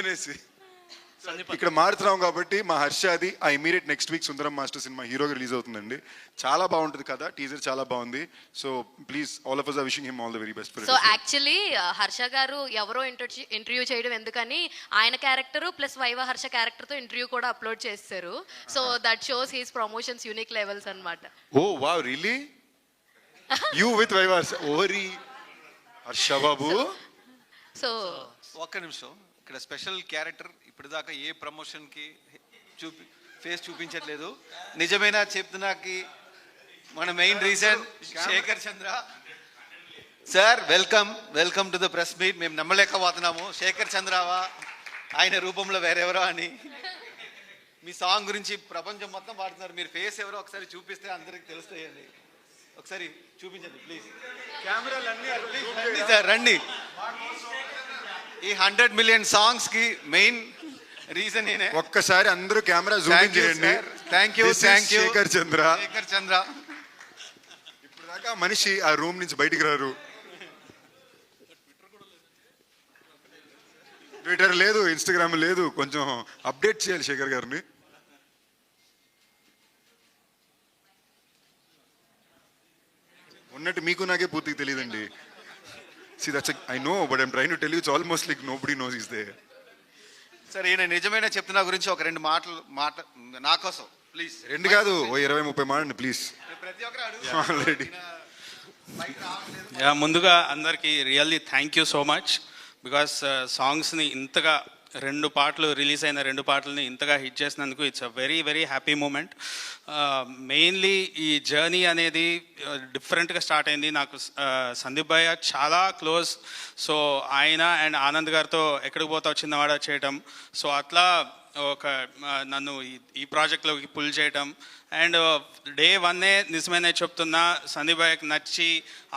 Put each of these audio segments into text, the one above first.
అనేసి ఇక్కడ మారుతున్నాం కాబట్టి మా హర్షాది ఆ ఇమీడియట్ నెక్స్ట్ వీక్ సుందరం మాస్టర్ సినిమా హీరోగా రిలీజ్ అవుతుందండి. చాలా బాగుంటుంది కదా, టీజర్ చాలా బాగుంది. So please all of us are wishing him all the very best for it. So actually Harsha garu ఎవరో ఇంటర్వ్యూ చేయడం ఎందుకని ఆయన character plus Viva Harsha character తో ఇంటర్వ్యూ కూడా అప్లోడ్ చేస్తారు. So that shows his promotions unique levels అన్నమాట. Oh wow really you with Viva ఓరి హర్ష బాబు. So ఒక్క నిమిషం, ఇక్కడ స్పెషల్ క్యారెక్టర్ ఇప్పటిదాకా ఏ ప్రమోషన్కి ఫేస్ చూపించట్లేదు. నిజమైన చెప్తున్నాకి మన main reason Shekhar Chandra sir. Welcome to the press meet. మేము నమ్మలేకపోతున్నాము శేఖర్ చంద్రవా ఆయన రూపంలో వేరెవరో అని. మీ సాంగ్ గురించి ప్రపంచం మొత్తం పాడుతున్నారు, మీరు ఫేస్ ఎవరో ఒకసారి చూపిస్తే అందరికి తెలుస్తాయండి. ఒకసారి చూపించండి ప్లీజ్. కెమెరాలన్నీ సార్ రండి. ఈ 100 మిలియన్ సాంగ్స్ కి మెయిన్ రీజన్ ఏనే. ఒక్కసారి అందరూ కెమెరా జూమ్ చేయండి. థ్యాంక్ యూ శేఖర్ చంద్ర. ఇప్పుడు దాకా మనిషి ఆ రూమ్ నుంచి బయటికి రారు. ట్విట్టర్ లేదు, ఇన్స్టాగ్రామ్ లేదు, కొంచెం అప్డేట్ చేయాలి శేఖర్ గారిని. ఉన్నట్టు మీకు నాకే పూర్తిగా తెలియదండి. See, I know, but I'm trying to tell you, it's almost like nobody knows he's there. సరే, ఈయన నిజమైన చెప్తున్నా గురించి ఒక రెండు మాటలు నా కోసం ప్లీజ్. రెండు కాదు, 20-30 మాటండి ప్లీజ్. ప్రతి ఒక్కరు ఆల్రెడీ. ముందుగా అందరికీ really thank you so much. Because సాంగ్స్ని ఇంతగా రిలీజ్ అయిన రెండు పాటలని ఇంతగా హిట్ చేసినందుకు it's a very very happy moment. Mainly ఈ జర్నీ అనేది డిఫరెంట్గా స్టార్ట్ అయింది. నాకు సందీప్ భయ్య చాలా క్లోజ్. సో ఆయన అండ్ ఆనంద్ గారితో ఎక్కడికి పోతావు చిన్నవాడ చేయటం, సో అట్లా ఒక నన్ను ఈ ప్రాజెక్ట్లోకి పుల్ చేయటం. అండ్ డే 1 నిజమైన చెప్తున్నా, సందీప్ భయ్యకి నచ్చి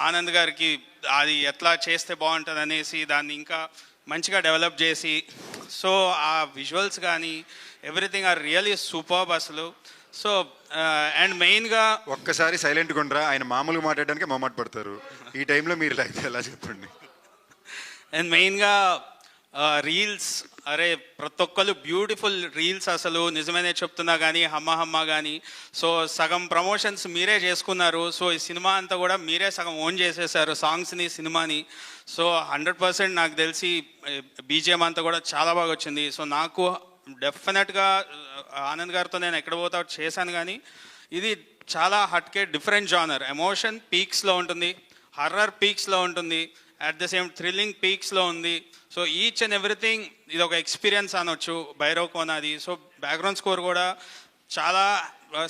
ఆనంద్ గారికి అది ఎట్లా చేస్తే బాగుంటుంది అనేసి దాన్ని ఇంకా మంచిగా డెవలప్ చేసి, సో ఆ విజువల్స్ కానీ ఎవ్రీథింగ్ ఆర్ రియల్లీ సూపర్బ్ అసలు. సో అండ్ మెయిన్గా ఒక్కసారి సైలెంట్గా ఉండరా, ఆయన మామూలుగా మాట్లాడడానికి మొహమాట పడతారు. ఈ టైంలో మీరు ఎలా చెప్పండి. అండ్ మెయిన్గా రీల్స్, అరే ప్రతి ఒక్కరు బ్యూటిఫుల్ రీల్స్ అసలు నిజమేనే చెప్తున్నా కానీ హమ్మ కానీ. సో సగం ప్రమోషన్స్ మీరే చేసుకున్నారు. సో ఈ సినిమా అంతా కూడా మీరే సగం ఓన్ చేసేసారు, సాంగ్స్ని సినిమాని. సో 100% నాకు తెలిసి బీజిఎం అంతా కూడా చాలా బాగా వచ్చింది. సో నాకు డెఫినెట్గా ఆనంద్ గారితో నేను ఎక్కడ పోతా చేశాను, కానీ ఇది చాలా హట్కే డిఫరెంట్ జానర్. ఎమోషన్ పీక్స్లో ఉంటుంది, హర్రర్ పీక్స్లో ఉంటుంది, అట్ ద సేమ్ థ్రిల్లింగ్ పీక్స్లో ఉంది. సో ఈచ్ అండ్ ఎవ్రీథింగ్ ఇది ఒక ఎక్స్పీరియన్స్ అనొచ్చు భైరవ్ కోనాది. సో బ్యాక్గ్రౌండ్ స్కోర్ కూడా చాలా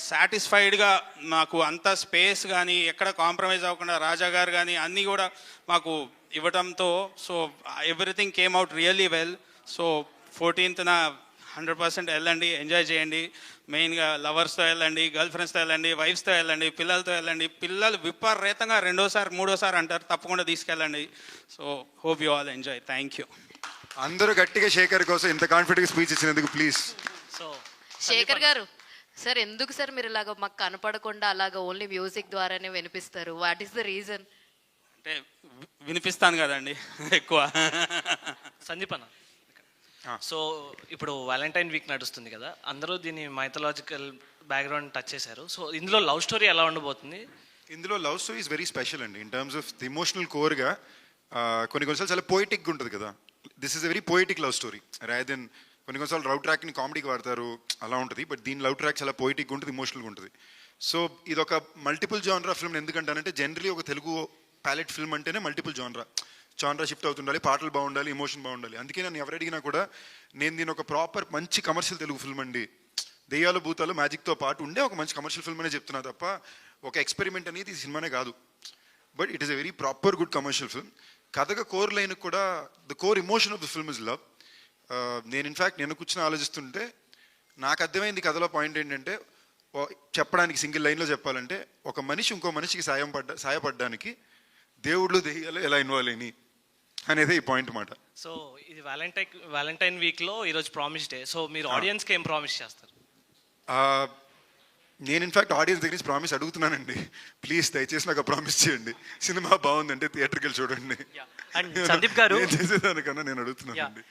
సాటిస్ఫైడ్గా నాకు అంత స్పేస్ కానీ ఎక్కడ కాంప్రమైజ్ అవ్వకుండా రాజా గారు కానీ అన్నీ కూడా మాకు ఇవ్వడంతో so everything came out really well. So 14th 100% వెళ్ళండి, ఎంజాయ్ చేయండి. మెయిన్గా లవర్స్తో వెళ్ళండి, గర్ల్ ఫ్రెండ్స్తో వెళ్ళండి, వైఫ్స్తో వెళ్ళండి, పిల్లలతో వెళ్ళండి. పిల్లలు విపరీతంగా 2వ సారి 3వ సారి అంటారు, తప్పకుండా తీసుకెళ్ళండి. So hope you all enjoy. Thank you. అందరూ గట్టిగా శేఖర్ కోసం ఇంత కాన్ఫిడెంట్గా స్పీచ్ ఇచ్చినందుకు ప్లీజ్. సో శేఖర్ గారు సార్, ఎందుకు సార్ మీరు ఇలాగ మాకు కనపడకుండా అలాగ ఓన్లీ మ్యూజిక్ ద్వారానే వినిపిస్తారు? What is the reason? అంటే వినిపిస్తాను కదండి ఎక్కువ. సందీప్ అన్న, సో ఇప్పుడు వ్యాలంటైన్ వీక్ నడుస్తుంది కదా, అందరూ దీన్ని మైథలాజికల్ బ్యాక్గ్రౌండ్ టచ్ చేశారు. సో ఇందులో లవ్ స్టోరీ ఎలా ఉండబోతుంది? ఇందులో love story is very special అండి. In terms of the emotional కోర్గా కొన్నిసార్లు చాలా పోయిటిక్గా ఉంటుంది కదా. This is a very poetic love story rather than కొన్నిసార్లు లవ్ ట్రాక్ని కామెడీకి వాడతారు, అలా ఉంటుంది. బట్ దీని లవ్ ట్రాక్ చాలా పోయిటిక్గా ఉంటుంది, ఎమోషనల్గా ఉంటుంది. సో ఇది ఒక మల్టిపుల్ జానరా ఫిల్మ్. ఎందుకంటానంటే జనరలీ ఒక తెలుగు ప్యాలెట్ ఫిల్మ్ అంటేనే మల్టిపుల్ జానరా షిఫ్ట్ అవుతుండాలి, పాటలు బాగుండాలి, ఎమోషన్ బాగుండాలి. అందుకే నన్ను ఎవరు అడిగినా కూడా నేను దీని ఒక ప్రాపర్ మంచి కమర్షియల్ తెలుగు ఫిల్మ్ అండి, దెయ్యాలు భూతాలు మ్యాజిక్తో పాటు ఉండే ఒక మంచి కమర్షియల్ ఫిల్మ్ అనే చెప్తున్నా తప్ప ఒక ఎక్స్పెరిమెంట్ అనేది ఈ సినిమానే కాదు. But it is a very proper good commercial film. కథగా కోర్ లైన్ కూడా the core emotion of the film is love. నేను ఇన్ఫ్యాక్ట్ నేను కూర్చొని ఆలోచిస్తుంటే నాకు అర్థమైంది కథలో పాయింట్ ఏంటంటే, చెప్పడానికి సింగిల్ లైన్లో చెప్పాలంటే, ఒక మనిషి ఇంకో మనిషికి సాయపడడానికి దేవుళ్ళు దెయ్యాలు ఎలా ఇన్వాల్వ్ అయినాయి అనేది ఈ పాయింట్ మాట. సో ఇది వ్యాలంటైన్ వీక్లో ఈరోజు ప్రామిస్ డే. సో మీరు ఆడియన్స్కి ఏం ప్రామిస్ చేస్తారు? నేను ఇన్ఫ్యాక్ట్ ఆడియన్స్ దగ్గర నుంచి ప్రామిస్ అడుగుతున్నానండి. ప్లీజ్ దయచేసి నాకు ప్రామిస్ చేయండి, సినిమా బాగుందంటే థియేటర్కి వెళ్ళి చూడండి. సందీప్ గారు చేసేదానికన్నా నేను అడుగుతున్నానండి.